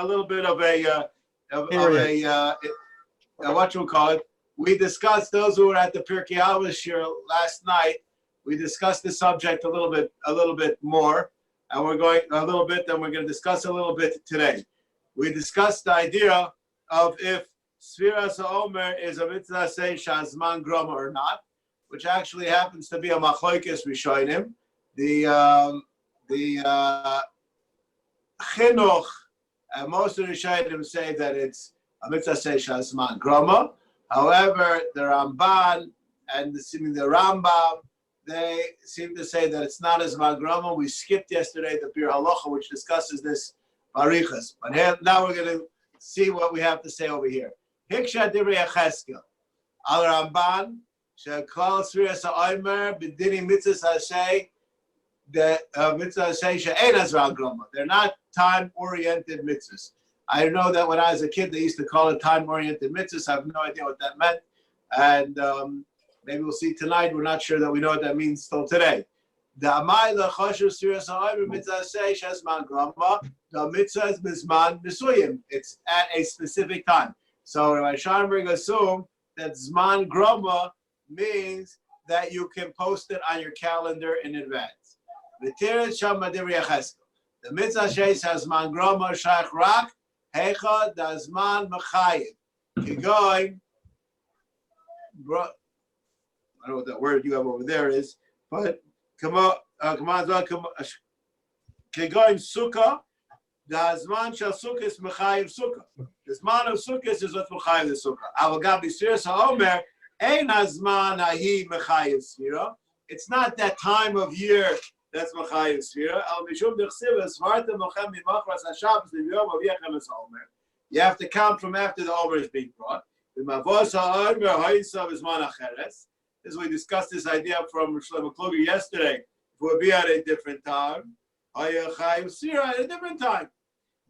a little bit of what you call it. We discussed, those who were at the Pirkei Avos shir last night. We discussed the subject a little bit more, and we're going a little bit. Then we're going to discuss a little bit today. We discussed the idea of if Sfiras HaOmer is a mitzvah say shazman groma or not, which actually happens to be a machlokes rishonim. The chinuch, most of the rishonim say that it's a mitzvah say shazman groma. However, the Ramban and the Rambam, they seem to say that it's not as magrama. We skipped yesterday the Bir Halacha, which discusses this barichas. But here, now we're going to see what we have to say over here. Hiksha Divrei Yecheskel. Al Ramban, Sheklal Sfiras HaOmer, B'dini Mitzvahs Hashay, the Mitzvah Hashay She'en as magrama. They're not time-oriented mitzvahs. I know that when I was a kid, they used to call it time-oriented mitzvahs. I have no idea what that meant. And maybe we'll see tonight. We're not sure that we know what that means still today. The Amai L'choshev Sfiras HaOmer mitzvah say shezman grama. The mitzvah is bizman nisuyim. It's at a specific time. So Rabbi Scheinberg assumed that zman grama means that you can post it on your calendar in advance. V'tiret sham Divrei Yecheskel. The mitzvah says zman grama shaykh rak. Hecha dazman mechayiv. Kigoy, I don't know what that word you have over there is, but come on, Kigoy sukkah, dazman shal sukkah is mechayiv sukkah. The zman of sukkah is what's mechayiv the sukkah. Avagabi Sfiras HaOmer, ein hazman ahi mechayiv sfira. It's not that time of year that's Machayiv Sfira. Al Mishum Dechsiva, Svarta Mochem Mimachras HaShabbos L'Yom Aviechem Es HaOmer. You have to count from after the Omer is being brought. V'mavos HaOmer Ha'yisav Izman Acheres. As we discussed this idea from Shlomo Kluger yesterday, it would be at a different time. Hayachayiv Sfira at a different time.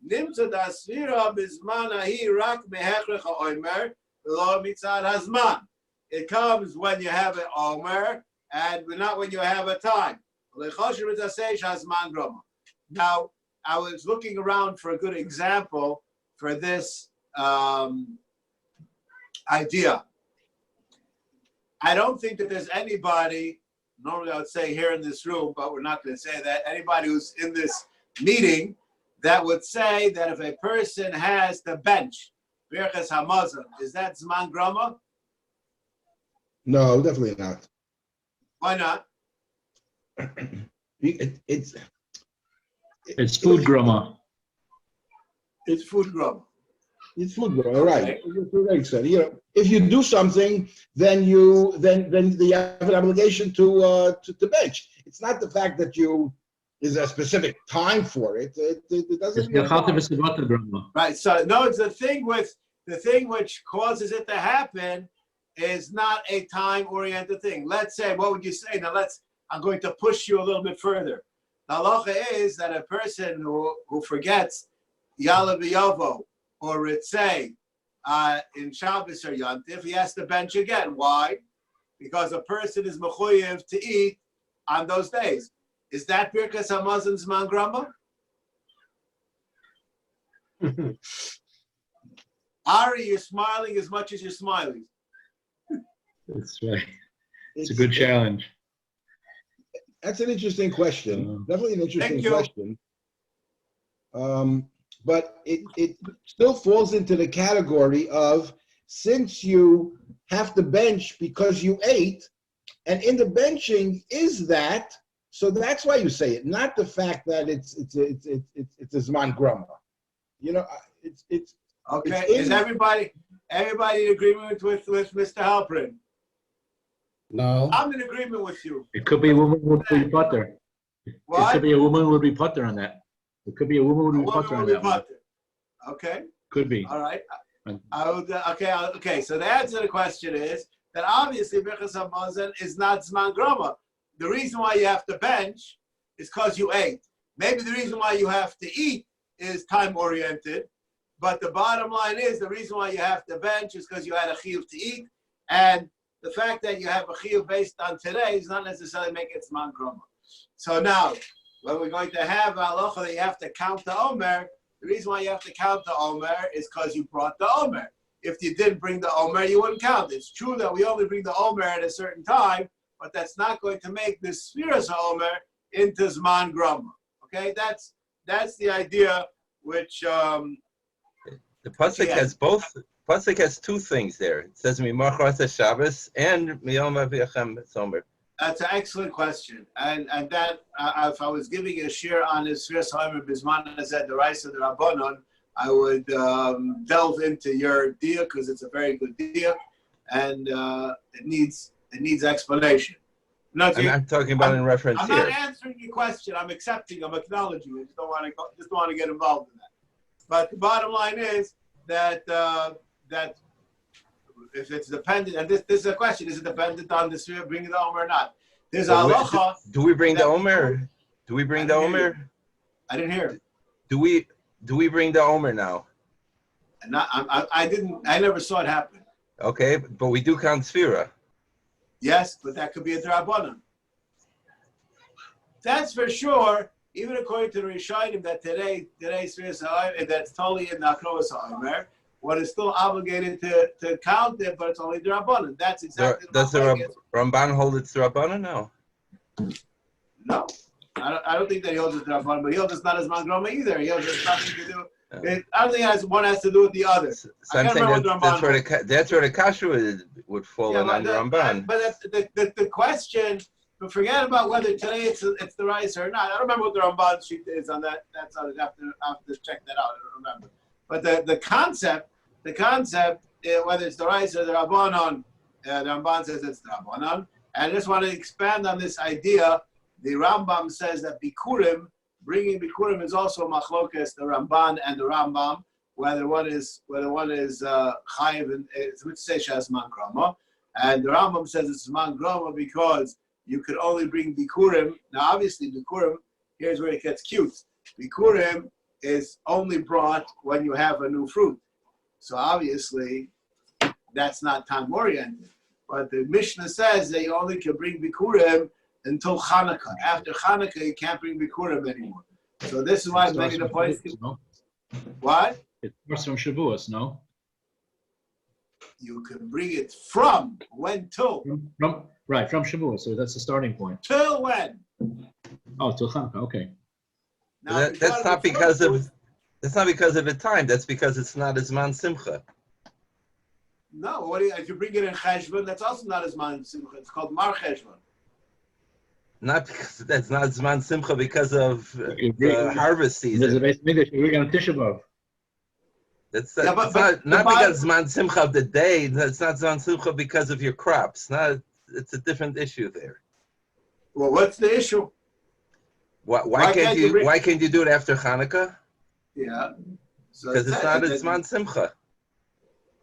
Nimtza Da Sfira Bizman Ahi Rak Mehechrech HaOmer V'lo Mitzad Hazman. It comes when you have an Omer and not when you have a time. Now, I was looking around for a good example for this idea. I don't think that there's anybody, normally I would say here in this room, but we're not going to say that, anybody who's in this meeting that would say that if a person has the bench, Birchas Hamazon, is that Zman Grama? No, definitely not. Why not? It's food groma. It's food groma. It's food groma, right? Okay. Said, if you do something, then you have an obligation to bench. It's not the fact that is a specific time for it. It doesn't. Right. So no, it's the thing which causes it to happen is not a time-oriented thing. Let's say, what would you say? Now I'm going to push you a little bit further. The halacha is that a person who forgets Yalav Yovo or Ritzei in Shabbos or Yontif, he has to bench again. Why? Because a person is mechuyev to eat on those days. Is that Birkas Hamazon Zman Grama? Ari, you're smiling as much as you're smiling. That's right. It's a good challenge. That's an interesting question. Definitely an interesting question. But it still falls into the category of, since you have to bench because you ate, and in the benching is that, so that's why you say it, not the fact that it's a Zman Grama. It's okay. Is everybody in agreement with Mr. Halprin? No. I'm in agreement with you. It could be a woman would be putter. What? It could be a woman would be putter on that. It could be a woman would be putter on that one. Okay. Could be. All right. Okay. So the answer to the question is that obviously Birchas Hamazon is not Zman Grama. The reason why you have to bench is because you ate. Maybe the reason why you have to eat is time oriented, but the bottom line is the reason why you have to bench is because you had a chiyuv to eat, and the fact that you have a chiyuv based on today is not necessarily making it Zman Grama. So now, when we're going to have halacha that you have to count the Omer, the reason why you have to count the Omer is because you brought the Omer. If you didn't bring the Omer, you wouldn't count. It's true that we only bring the Omer at a certain time, but that's not going to make the Sfiras Omer into Zman Grama. Okay, that's the idea. Which the pasuk has both. Pasuk has two things there. It says Mimachras Shabbos and Miyom Aviachem Somer. That's an excellent question, and that if I was giving a share on his Sfiras Omer Bisman Hazeh the Rice of the Rabbanon, I would delve into your deal because it's a very good deal, and it needs explanation. I'm not talking about in reference here. I'm not answering your question. I'm accepting. I'm acknowledging. I just don't want to get involved in that. But the bottom line is that that if it's dependent, and this is a question: is it dependent on the Sfira bringing the Omer or not? There's a halacha. Do we bring the Omer? Do we bring the Omer? I didn't hear it. Do we bring the Omer now? I didn't. I never saw it happen. Okay, but we do count Sfira. Yes, but that could be a Drabanan. That's for sure. Even according to the Rishonim, that today's Sfiras Ha'omer, that's totally in the Akrovas Ha'omer, one is still obligated to count it, but it's only Drabanan. That's exactly. Does the Ramban hold it's Drabanan? No. No, I don't think that he holds it Drabanan, but he holds it's not as Mangroma either. He holds it's nothing to do. I don't think one has to do with the other. So I'm saying that's where the kasha would fall in under Ramban. But the question, but forget about whether today it's the rice or not. I don't remember what the Ramban sheet is on that. That's on it. I have to check that out. I don't remember. But the concept, whether it's the rice or the Rabbanon, the Ramban says it's the Rabbanon. And I just want to expand on this idea. The Rambam says that Bikurim, bringing Bikurim is also machlokas, the Ramban and the Rambam, whether one is chayiv and it's mitzvah shas man grama, and the Rambam says it's man grama because you could only bring Bikurim. Now, obviously, Bikurim, here's where it gets cute. Bikurim is only brought when you have a new fruit. So obviously, that's not time oriented. But the Mishnah says that you only can bring Bikurim until Hanukkah. After Hanukkah, you can't bring Bikurim anymore. So this is why I'm making the point. No? What? It starts from Shavuos, no? You can bring it from when till. From Shavuos. So that's the starting point. Till when? Oh, till Hanukkah. Okay. Now, that's not because of the time. That's because it's not as man simcha. No, if you bring it in Cheshvan, that's also not as man simcha. It's called Mar Cheshvan. Not because that's not Zman Simcha because of the harvest season. We're going to Tisha B'Av. That's not because Zman Simcha of the day. That's not Zman Simcha because of your crops. It's a different issue there. Well, what's the issue? Why can't you do it after Hanukkah? Yeah, because it's not Zman Simcha.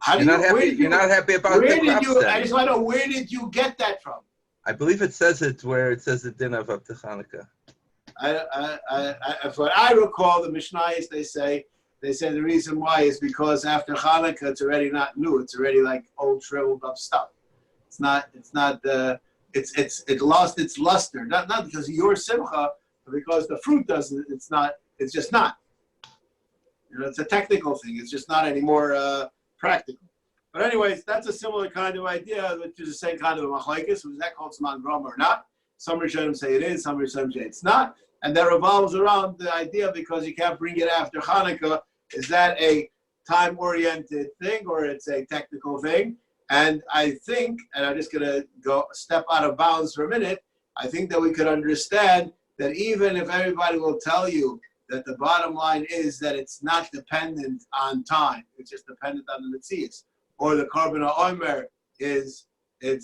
You're not happy about the crops. I just want to know, where did you get that from? I believe it says it where it says the din of up to Hanukkah. If what I recall, the Mishnayos they say the reason why is because after Hanukkah it's already not new. It's already like old shriveled up stuff. It lost its luster. Not because of your simcha, but because the fruit doesn't. It's not. It's just not. It's a technical thing. It's just not anymore practical. But anyways, that's a similar kind of idea, which is the same kind of a machlekes. Was that called Zman Grama or not? Some Rishonim say it is, some Rishonim say it's not. And that revolves around the idea because you can't bring it after Hanukkah. Is that a time-oriented thing or it's a technical thing? And I think, and I'm just going to go step out of bounds for a minute, I think that we could understand that even if everybody will tell you that the bottom line is that it's not dependent on time, it's just dependent on the Metzias. Or the Korban HaOmer it's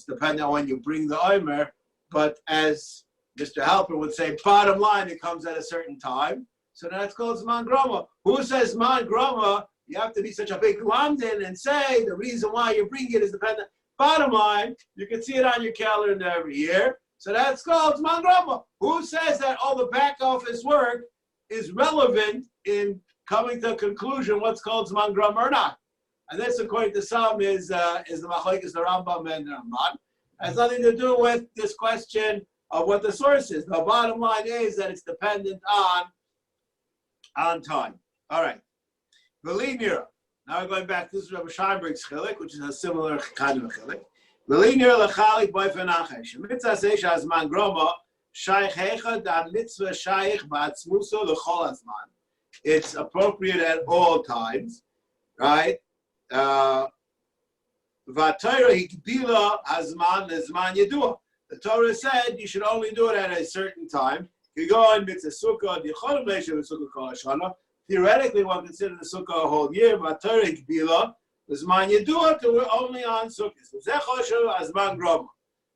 dependent on when you bring the Omer, but as Mr. Halper would say, bottom line, it comes at a certain time. So that's called Zman Grama. Who says Zman Grama? You have to be such a big London and say the reason why you bring it is dependent. Bottom line, you can see it on your calendar every year. So that's called Zman Grama. Who says that all the back office work is relevant in coming to a conclusion what's called Zman Grama or not? And this, according to some, is the machlekes, the Rambam and the Ramban. It has nothing to do with this question of what the source is. The bottom line is that it's dependent on time. All right. Velinir. Now we're going back to this Rabbi Scheinberg's chilik, which is a similar kind of a chilik. Velinir lechalik boyfen achesh. Mitzvah seisha azman groma shaykh hecha da mitzvah shaykh ba'atzmuso lechol azman. It's appropriate at all times, right? V'Torah hikbila hazman lezman yedua. The Torah said you should only do it at a certain time. You go on mitzvah sukkah, dichonim leisha v'sukkah kol hashana. Theoretically, one considers the sukkah a whole year, but Torah hikbila lezman yedua, we're only on sukkahs. Zechoshu azman groma,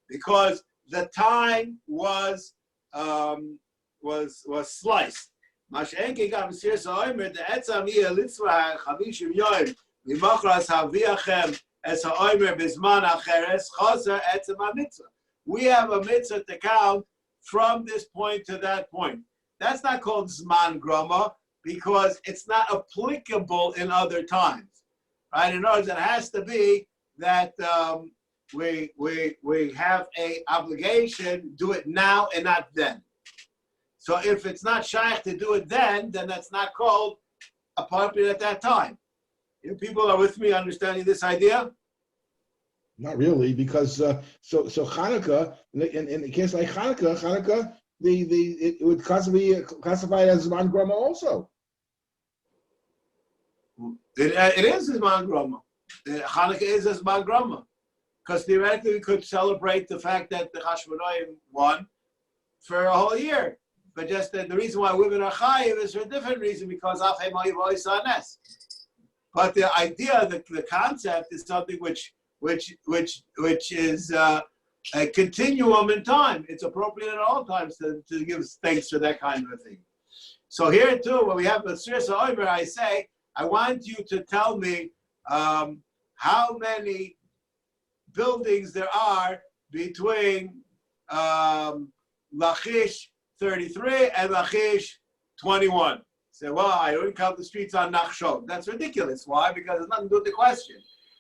because the time was sliced. Mashenke gam sir soimer the etzam hier litzva chavishim yoim mimachras haviachem es haomer bizman acheres chaser etzam mitzvah. We have a mitzvah to count from this point to that point. That's not called zman groma because it's not applicable in other times, right? In other words, it has to be that we have a obligation, do it now and not then. So if it's not shaykh to do it then that's not called appropriate at that time. You people are with me understanding this idea? Not really, because so Hanukkah, in a case like Hanukkah, it would be classified as Zman Groma also. It is Zman Groma. Hanukkah is Zman Groma, because theoretically we could celebrate the fact that the Hashmonaim won for a whole year. But just the reason why women are chayiv is for a different reason, because afay ma'iv oisanes. But the idea, the concept is something which is a continuum in time. It's appropriate at all times to give thanks for that kind of a thing. So here too, when we have the Sirsa Omer, I say, I want you to tell me how many buildings there are between Lachish 33 and Lachish 21. Say, well, I don't count the streets on Nachshon. That's ridiculous. Why? Because it's nothing to do with the question.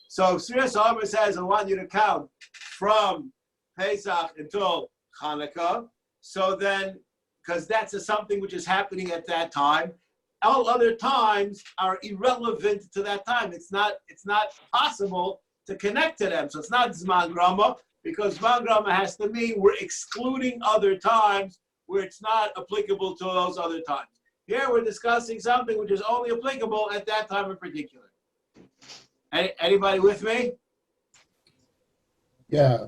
So Sirsa Omer says, I want you to count from Pesach until Hanukkah. So then, because that's something which is happening at that time, all other times are irrelevant to that time. It's not possible to connect to them. So it's not Zman Grama, because Zman Grama has to mean we're excluding other times where it's not applicable to those other times. Here we're discussing something which is only applicable at that time in particular. Anybody with me? Yeah.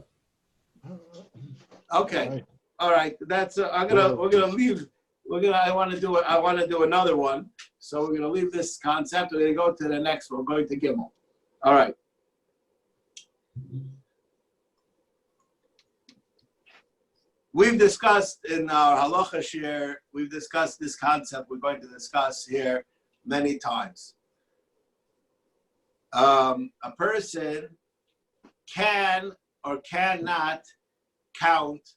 Okay. All right. That's we're gonna leave. I want to do another one. So we're gonna leave this concept. We're gonna go to the next one. We're going to Gimel. All right. We've discussed in our halacha share, we've discussed this concept we're going to discuss here many times. A person can or cannot count.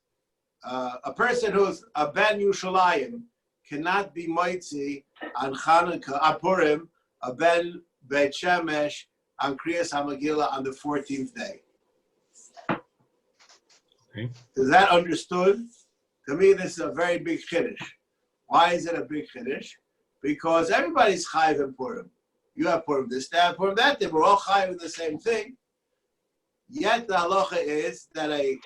A person who's a ben Yushalayim cannot be moitzi on Chanukah, Purim, a ben Beit Shemesh on Kriyas HaMegillah on the 14th day. Okay. Is that understood? To me, this is a very big chiddush. Why is it a big chiddush? Because everybody's chayiv in Purim. You have Purim this day, I have Purim that day. We're all chayiv in the same thing. Yet the halacha is that a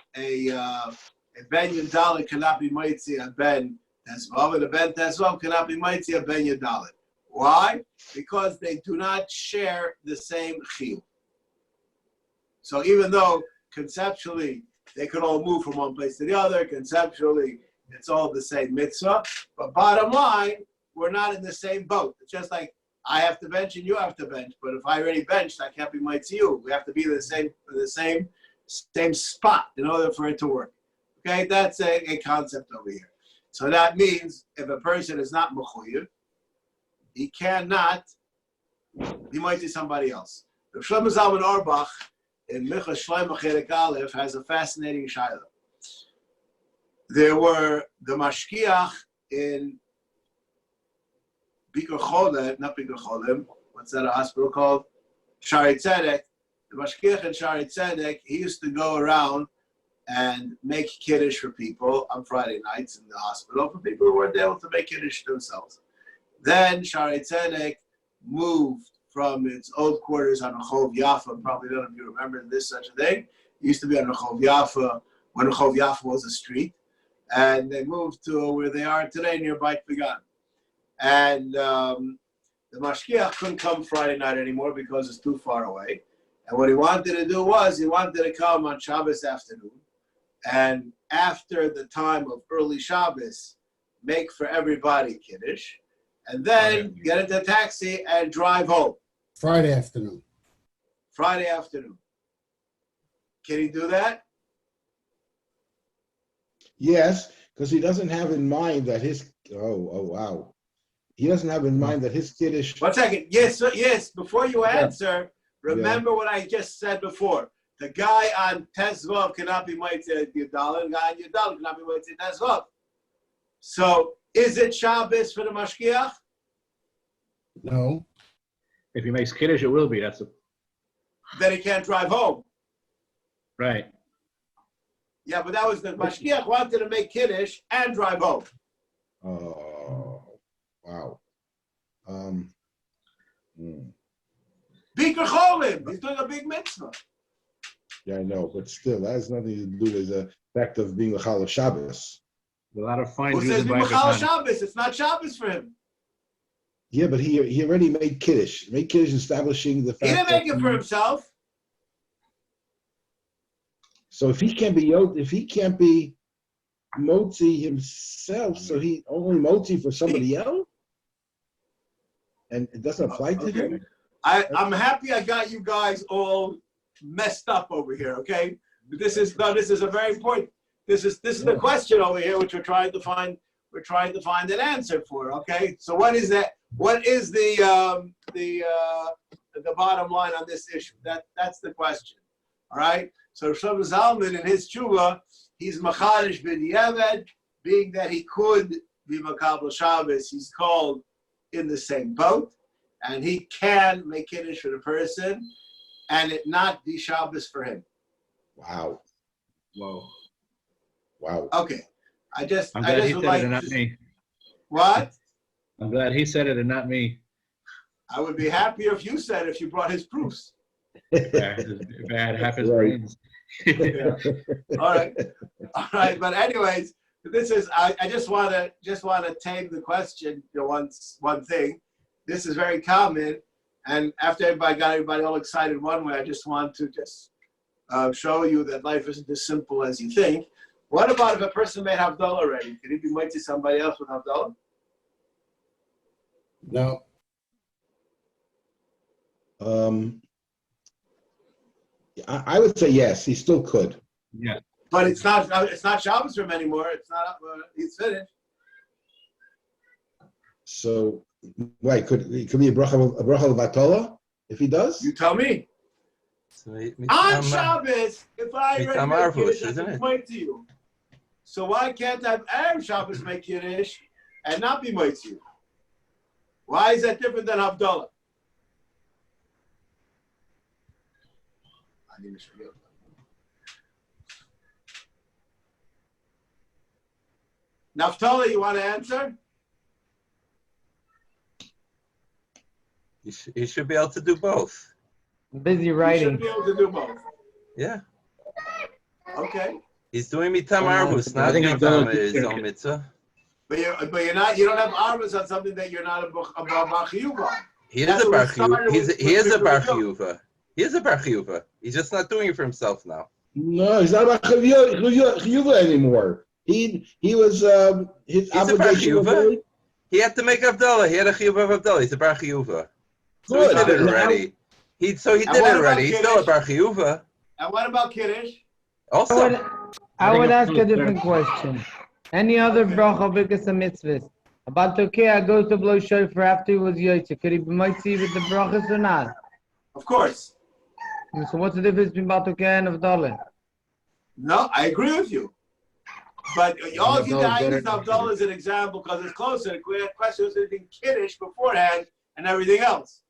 ben Yudalid cannot be moitzi a ben Tesvav, and a ben Tesvav cannot be moitzi a ben Yudalid. Why? Because they do not share the same chiyuv. So even though conceptually they could all move from one place to the other, conceptually it's all the same mitzvah, but bottom line, we're not in the same boat. It's just like I have to bench and you have to bench, but if I already benched, I can't be moitzi you. We have to be in the same spot in order for it to work. Okay, that's a concept over here. So that means if a person is not mechuyev, he cannot be moitzi somebody else. Rav Shlomo Zalman Auerbach in Michas Shlomo Chelik Aleph has a fascinating shayla. There were the mashkiach in Bikur Cholem, not Bikur Cholem, what's that a hospital called? Shari Tzedek. The mashkiach in Shari Tzedek, he used to go around and make kiddush for people on Friday nights in the hospital, for people who weren't able to make kiddush themselves. Then Shari Tzedek moved from its old quarters on Rehov Yafa. Probably none of you remember this such a thing. It used to be on Rehov Yafa when Rehov Yafa was a street, and they moved to where they are today near Beit Began. And the Mashgiach couldn't come Friday night anymore because it's too far away. And what he wanted to do was he wanted to come on Shabbos afternoon, and after the time of early Shabbos, make for everybody Kiddush, and then get into a taxi and drive home. Friday afternoon. Friday afternoon. Can he do that? Yes, because he doesn't have in mind that his, wow. He doesn't have in mind that his Kiddush. 1 second. Yes, yes. Before you answer, remember what I just said before. The guy on Tezvav cannot be Motzei Yudal, and the guy on Yudal cannot be Motzei Tezvav. So, is it Shabbos for the Mashgiach? No. If he makes Kiddush, it will be. That's a, Then he can't drive home. right. Yeah, but that was the Mashgiach wanted to make Kiddush and drive home. Oh, wow. Big Cholim. He's doing a big mitzvah. Yeah, I know, but still, that has nothing to do with the fact of being a Chal of Shabbos. A lot of fine Who Jews says in Michal Beit Shabbos? It's not Shabbos for him. Yeah, but he already made Kiddush. Made Kiddush establishing the fact. He didn't make it for himself. So if he can't be Motzi himself, so he only Motzi for somebody else? And it doesn't apply to him? I'm happy I got you guys all messed up over here, okay? But this is a very important. This is the question over here, which we're trying to find an answer for, okay? So what is that? What is the bottom line on this issue? That's the question. All right. So Shlomo Zalman in his tshuva, he's machadish b'diavad, being that he could be makabel Shabbos, he's called in the same boat, and he can make kiddush for the person, and it not be Shabbos for him. Wow. Whoa. Wow. Okay. I'm glad he said it and not me. What? I'm glad he said it and not me. I would be happier if you said if you brought his proofs. If I had half his Right. brains. Yeah. All right. But anyways, this is I just want to tame the question. One thing. This is very common, and after everybody got everybody all excited one way, I just want to show you that life isn't as simple as you think. What about if a person made Havdalah already? Could he be married to somebody else with Havdalah? No. I would say yes, he still could. Yeah. But it's not Shabbos for him anymore. It's not. He's finished. So, right, could be a bracha vatola if he does? You tell me. So, On Shabbos, if I already make Kiddush, I can point to you. So why can't I have Erev Shabbos make Kiddush and not be Moitzi? Why is that different than Havdalah? Naftali, you want to answer? He should be able to do both. I'm busy You writing. should be able to do both. Yeah. Okay. He's doing mitam arvus, I not think I've done mitam it. his own mitzvah. But you're not. You don't have arvus on something that you're not a bar chiyuv. He is a bar chiyuv. He is a bar chiyuva. He is a bar chiyuva. He's just not doing it for himself now. No, he's not about chiyuva anymore. He was his He's a bar obligation was chiyuva. He had to make Havdalah. He had a chiyuva of Havdalah. He's a bar chiyuva. So he did it already. He did it already. He's still a bar chiyuva. And what about Kiddush? Also, I would ask a different question. Any other bracha because of mitzvahs? About okay, I go to blow shofar after he was yotze. Could he be mitzi with the brachas or not? Of course. So what's the difference between Batukeh and Havdalah? No, I agree with you. But all you Havdalah use is better Havdalah as an example because it's closer. The question was anything Kiddush beforehand and everything else.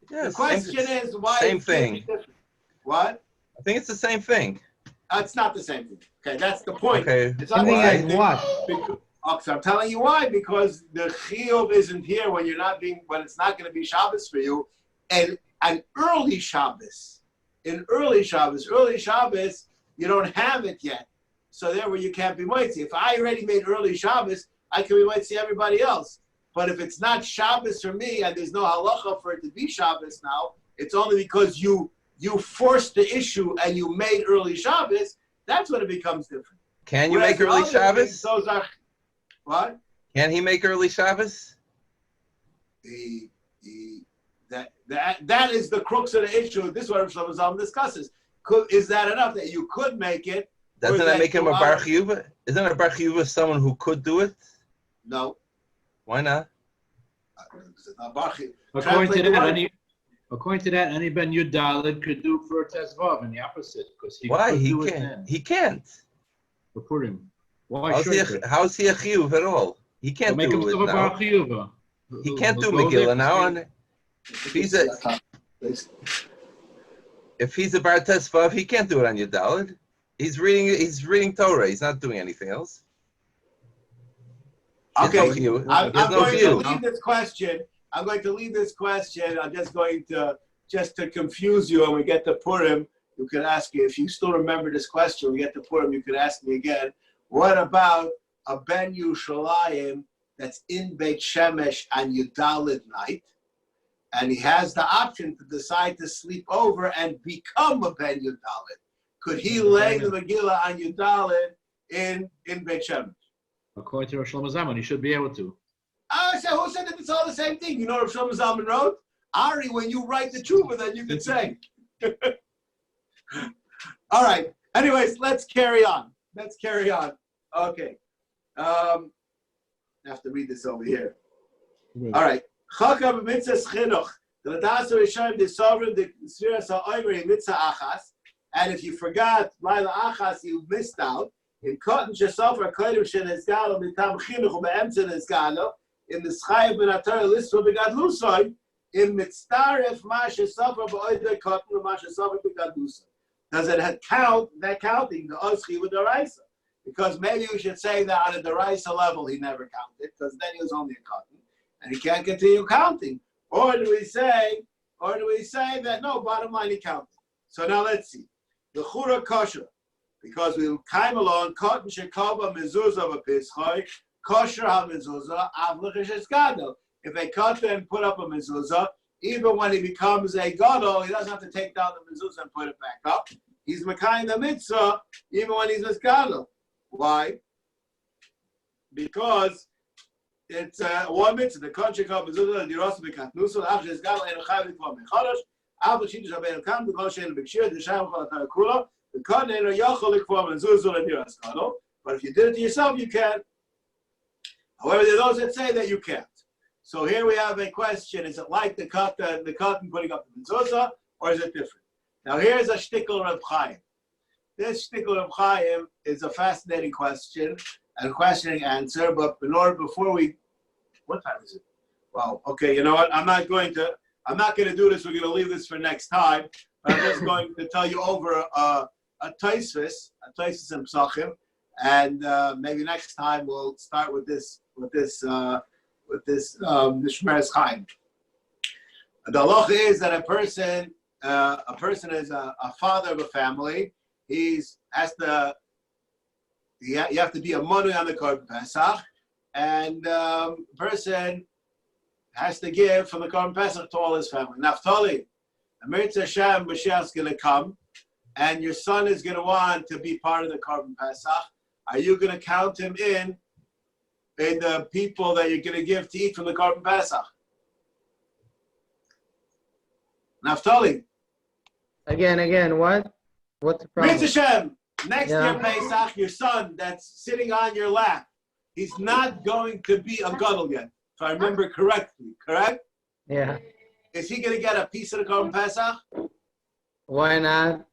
yes, The question is why same is Kiddush thing. different? What? I think it's the same thing. It's not the same thing. Okay, that's the point. Okay. It's not Something the as same thing. what? Oh, so I'm telling you why, because the chiyuv isn't here when it's not going to be Shabbos for you, and an early Shabbos, early Shabbos, you don't have it yet, so therefore you can't be mitzi. If I already made early Shabbos, I can be mitzi everybody else. But if it's not Shabbos for me and there's no halacha for it to be Shabbos now, it's only because you forced the issue and you made early Shabbos. That's when it becomes different. Can you make early Shabbos? Those are what? Can he make early Shabbos? That is the crux of the issue. This is what Shlomo Zalman discusses. Is that enough that you could make it? Doesn't that make him a bar chiyuva? Isn't a bar chiyuva someone who could do it? No. Why not? According to that, any Ben Yudalid could do for Tezvav and the opposite, because he Why could he do it can't? then. He can't. For Purim. Why How's he a chiyuv at all? He can't make do himself it a bar now. chiyuva. He can't do Megillah now. And if he's a bar Tezvav, he can't do it on Yudalid. He's reading Torah. He's not doing anything else. Okay, I'm going to leave this question. I'm just going to confuse you. When we get to Purim, you can ask me if you still remember this question. When we get to Purim, you can ask me again. What about a Ben Yushalayim that's in Beit Shemesh on Yudalid night, and he has the option to decide to sleep over and become a Ben Yudalid? Could he lay the Megillah on Yudalid in Beit Shemesh? According to Rosh Shlomo Zalman, he should be able to. So who said that it's all the same thing? You know what Shlomo Zalman wrote? Ari, when you write the tshuva, then you can say. All right. Anyways, let's carry on. Okay. I have to read this over here. All right. Chaka b'mitzvahs chinuch. The l'daser Yishayim the sovereign the Sfiras ha'omer mitzvah achas. And if you forgot Laila achas, you missed out. In cotton shesofer kodim shenezgalo mitam chinuch u'be'emtze nezgalo. In the Chaim ben Atar list for begadlusoi. In mitzdaref ma shesofer ba'oidei cotton u'ma shesofer begadlusoi. Does it count that counting the Oski with the Raisa? Because maybe we should say that on a Deraisa level he never counted, because then he was only a cotton, and he can't continue counting. Or do we say that no, bottom line he counted? So now let's see. The Chura kosher, because we came along, cotton shekaba mezuzah v'pischoi, kosher ha-mezuzah, avlich esheskado. If a cotton and put up a mezuzah, even when he becomes a gadol, he doesn't have to take down the mezuzah and put it back up. He's mekayim the mitzvah, even when he's a gadol. Why? Because it's one mitzvah. The country called mezuzah the rosh bekatnusul after his gadol and chayav likvam mechadash. After shinish habein kam because shein b'kshir the shayim chol atar kula the cotton and yachol likvam mezuzah and diras gadol. But if you did it to yourself, you can. However, there are those that say that you can't. So here we have a question: is it like the cotton putting up the mezuzah, or is it different? Now here's a shtickle Reb Chaim. This shtickle Reb Chaim is a fascinating question and questioning answer. But before we, what time is it? Wow. Okay. You know what? I'm not going to do this. We're going to leave this for next time. But I'm just going to tell you over a Tosfos and Psachim, and maybe next time we'll start with this MIshmeres Chaim. The halacha is that a person is a father of a family. You have to be a money on the Korban Pesach, and a person has to give from the Korban Pesach to all his family. Naftali, Amirzas Hashem, Mashiach's going to come, and your son is going to want to be part of the Korban Pesach. Are you going to count him in the people that you're going to give to eat from the Korban Pesach? Naftali. Again, what? What's the problem? Amirzas Hashem, next year Pesach, your son that's sitting on your lap, he's not going to be a gadol yet, if I remember correctly, correct? Yeah. Is he going to get a piece of the Korban Pesach? Why not?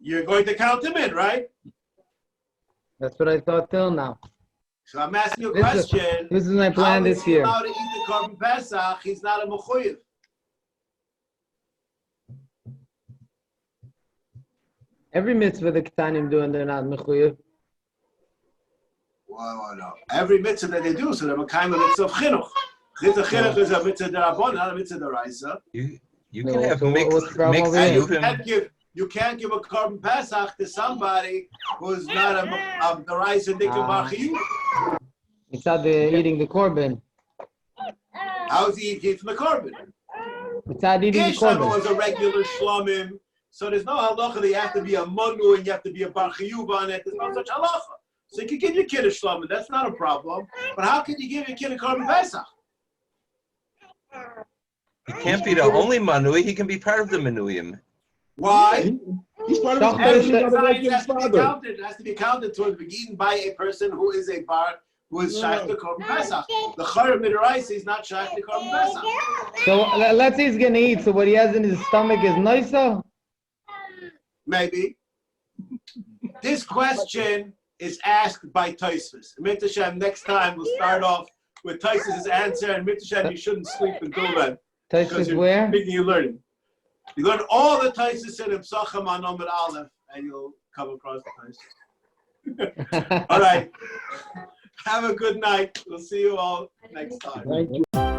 You're going to count him in, right? That's what I thought till now. So I'm asking you a question. This is my plan this year. How is he allowed to eat the Korban Pesach? He's not a mechuyev. Every mitzvah the Ketanim do and they're not mechuyev. Well, no. Every mitzvah that they do, so they're a kind of mitzvah of chinuch. Chinuch is a mitzvah derabon, not a mitzvah deraisa. You can have mixed You can't give a korban pesach to somebody who's not a deraisa dikkum b'chiyuv. It's not eating the korban. How is he eating from the korban? It's not eating the Yeshama korban. was a regular shlomim, so there's no halacha that you have to be a manu and you have to be a bar chiyuv on it. There's no such halacha. So you can give your kid a shlomim, that's not a problem. But how can you give your kid a korban pesach? He can't be the only manui. He can be part of the manuyim. Why? He's part of his It family. has to be counted. It has to be counted towards being eaten by a person who is a bar, who is shaykh to korban pesach. The chayr midaraisa is not shaykh to korban pesach. So let's say he's gonna eat. So what he has in his stomach is nicer. Maybe. This question is asked by Tosfos. Mitzvah next time we'll start off with Tosfos' answer, and Mitzvah you shouldn't sleep until then. Tosfos where? You're learning. You learn all the Tosfos in Psachim on Omid Aleph, and you'll come across the Tosfos. All right. Have a good night. We'll see you all next time. Thank you.